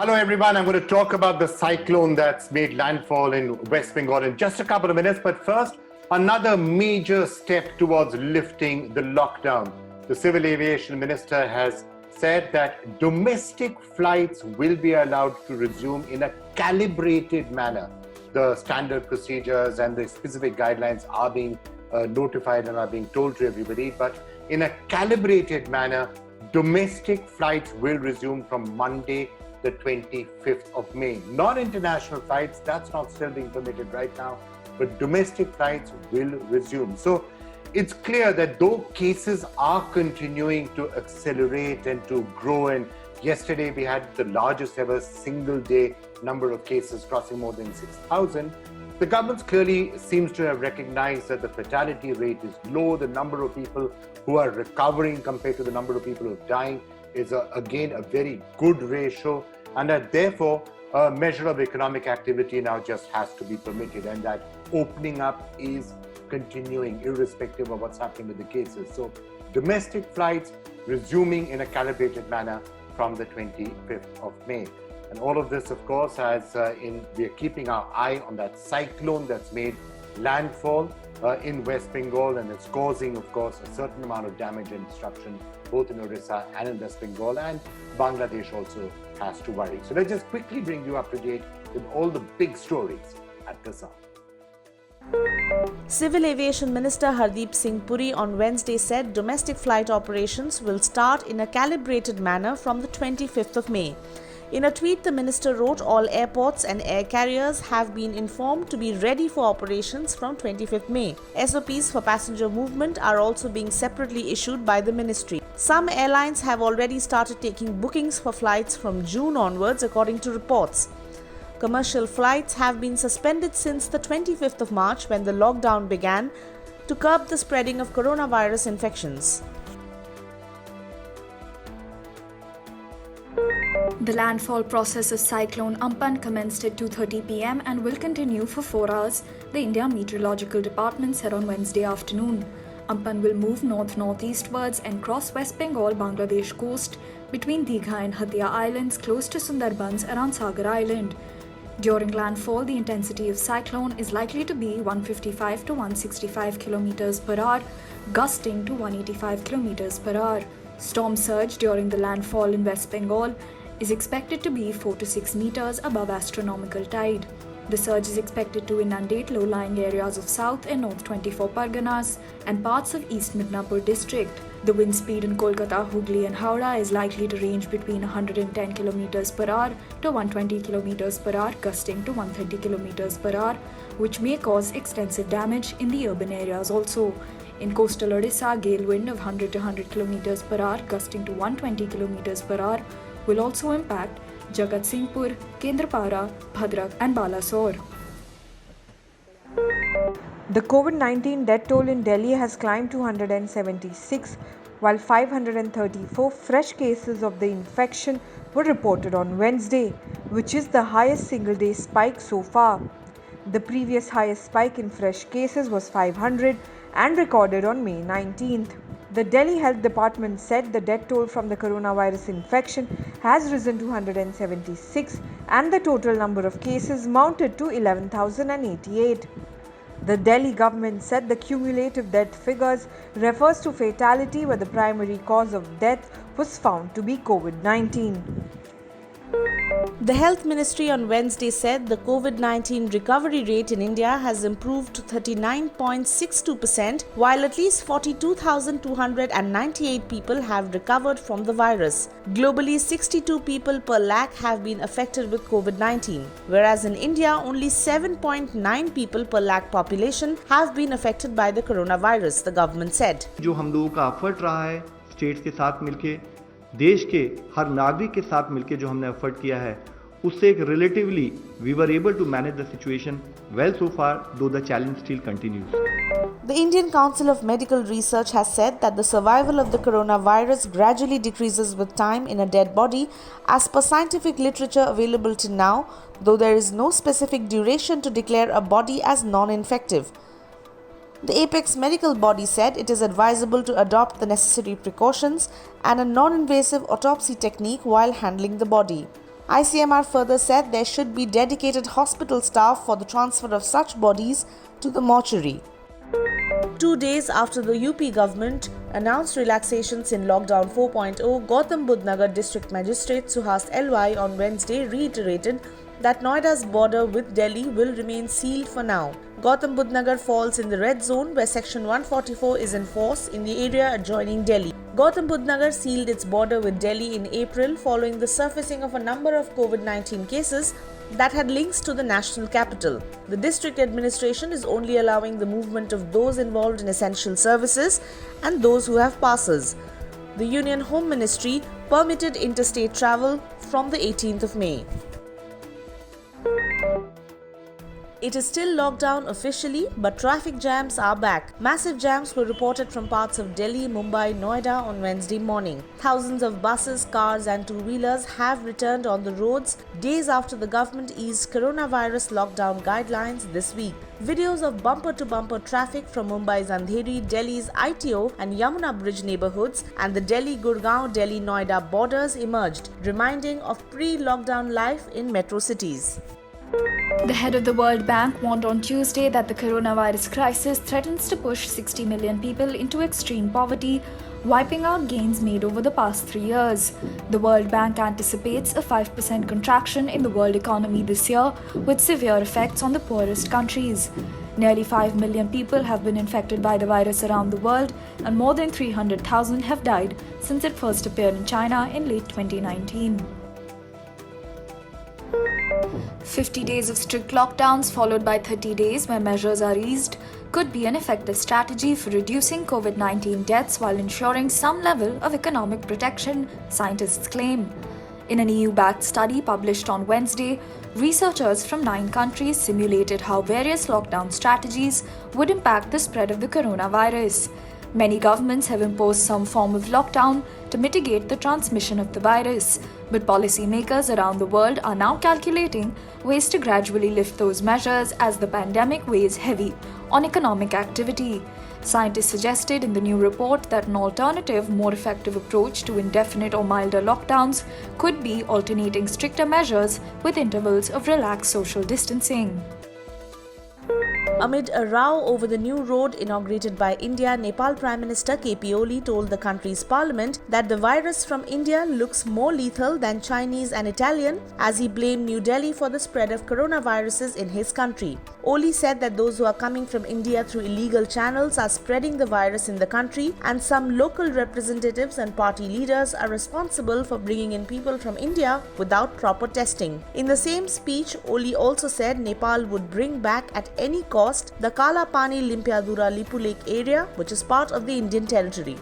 Hello everyone, I'm going to talk about the cyclone that's made landfall in West Bengal in just a couple of minutes. But first, another major step towards lifting the lockdown. The Civil Aviation Minister has said that domestic flights will be allowed to resume in a calibrated manner. The standard procedures and the specific guidelines are being notified and are being told to everybody, but in a calibrated manner, domestic flights will resume from Monday, the 25th of May. Not international flights, that's not still being permitted right now, but domestic flights will resume. So it's clear that though cases are continuing to accelerate and to grow, and yesterday we had the largest ever single day number of cases crossing more than 6,000, the government clearly seems to have recognized that the fatality rate is low. The number of people who are recovering compared to the number of people who are dying is again a very good ratio, and that therefore a measure of economic activity now just has to be permitted, and that opening up is continuing irrespective of what's happening with the cases. So domestic flights resuming in a calibrated manner from the 25th of May. And all of this, of course, we are keeping our eye on that cyclone that's made landfall in West Bengal, and it's causing, of course, a certain amount of damage and destruction both in Orissa and in West Bengal, and Bangladesh also has to worry. So let's just quickly bring you up to date with all the big stories at this hour. Civil Aviation Minister Hardeep Singh Puri on Wednesday said domestic flight operations will start in a calibrated manner from the 25th of May. In a tweet, the minister wrote all airports and air carriers have been informed to be ready for operations from 25th May. SOPs for passenger movement are also being separately issued by the ministry. Some airlines have already started taking bookings for flights from June onwards, according to reports. Commercial flights have been suspended since the 25th of March, when the lockdown began, to curb the spreading of coronavirus infections. The landfall process of Cyclone Amphan commenced at 2:30 p.m. and will continue for 4 hours, the India Meteorological Department said on Wednesday afternoon. Amphan will move north-northeastwards and cross West Bengal Bangladesh coast between Digha and Hatia Islands close to Sundarbans around Sagar Island. During landfall, the intensity of cyclone is likely to be 155 to 165 km per hour, gusting to 185 km per hour. Storm surge during the landfall in West Bengal is expected to be 4 to 6 meters above astronomical tide. The surge is expected to inundate low-lying areas of South and North 24 Parganas and parts of East Midnapur district. The wind speed in Kolkata, Hooghly and Howrah is likely to range between 110 km per hour to 120 km per hour, gusting to 130 km per hour, which may cause extensive damage in the urban areas also. In coastal Odisha, gale wind of 100 to 100 km per hour, gusting to 120 km per hour, will also impact Jagatsinghpur, Kendrapara, Bhadrak and Balasore. The COVID-19 death toll in Delhi has climbed to 176, while 534 fresh cases of the infection were reported on Wednesday, which is the highest single-day spike so far. The previous highest spike in fresh cases was 500 and recorded on May 19th. The Delhi Health Department said the death toll from the coronavirus infection has risen to 176 and the total number of cases mounted to 11,088. The Delhi government said the cumulative death figures refers to fatality where the primary cause of death was found to be COVID-19. The Health Ministry on Wednesday said the COVID-19 recovery rate in India has improved to 39.62%, while at least 42,298 people have recovered from the virus. Globally, 62 people per lakh have been affected with COVID-19, whereas in India, only 7.9 people per lakh population have been affected by the coronavirus, the government said. जो हम लोगों का effort रहा है states के साथ मिलके, देश के हर नागरिक के साथ मिलके जो हमने एफर्ट किया है, उससे एक relatively we were able to manage the situation well so far, though the challenge still continues. The Indian Council of Medical Research has said that the survival of the coronavirus gradually decreases with time in a dead body as per scientific literature available till now, though there is no specific duration to declare a body as non-infective. The apex medical body said it is advisable to adopt the necessary precautions and a non-invasive autopsy technique while handling the body. ICMR further said there should be dedicated hospital staff for the transfer of such bodies to the mortuary. 2 days after the UP government announced relaxations in Lockdown 4.0, Gautam Budh Nagar District Magistrate Suhas LY on Wednesday reiterated that Noida's border with Delhi will remain sealed for now. Gautam Budh Nagar falls in the red zone where Section 144 is in force in the area adjoining Delhi. Gautam Budh Nagar sealed its border with Delhi in April following the surfacing of a number of COVID-19 cases that had links to the national capital. The district administration is only allowing the movement of those involved in essential services and those who have passes. The Union Home Ministry permitted interstate travel from the 18th of May. It is still locked down officially, but traffic jams are back. Massive jams were reported from parts of Delhi, Mumbai, Noida on Wednesday morning. Thousands of buses, cars and two-wheelers have returned on the roads days after the government eased coronavirus lockdown guidelines this week. Videos of bumper-to-bumper traffic from Mumbai's Andheri, Delhi's ITO and Yamuna Bridge neighborhoods and the Delhi-Gurgaon, Delhi-Noida borders emerged, reminding of pre-lockdown life in metro cities. The head of the World Bank warned on Tuesday that the coronavirus crisis threatens to push 60 million people into extreme poverty, wiping out gains made over the past 3 years. The World Bank anticipates a 5% contraction in the world economy this year, with severe effects on the poorest countries. Nearly 5 million people have been infected by the virus around the world, and more than 300,000 have died since it first appeared in China in late 2019. 50 days of strict lockdowns followed by 30 days where measures are eased could be an effective strategy for reducing COVID-19 deaths while ensuring some level of economic protection, scientists claim. In an EU-backed study published on Wednesday, researchers from 9 countries simulated how various lockdown strategies would impact the spread of the coronavirus. Many governments have imposed some form of lockdown to mitigate the transmission of the virus, but policymakers around the world are now calculating ways to gradually lift those measures as the pandemic weighs heavy on economic activity. Scientists suggested in the new report that an alternative, more effective approach to indefinite or milder lockdowns could be alternating stricter measures with intervals of relaxed social distancing. Amid a row over the new road inaugurated by India, Nepal Prime Minister KP Oli told the country's parliament that the virus from India looks more lethal than Chinese and Italian, as he blamed New Delhi for the spread of coronaviruses in his country. Oli said that those who are coming from India through illegal channels are spreading the virus in the country, and some local representatives and party leaders are responsible for bringing in people from India without proper testing. In the same speech, Oli also said Nepal would bring back at any cost the Kala Pani Limpiadura Lipu Lake area, which is part of the Indian territory.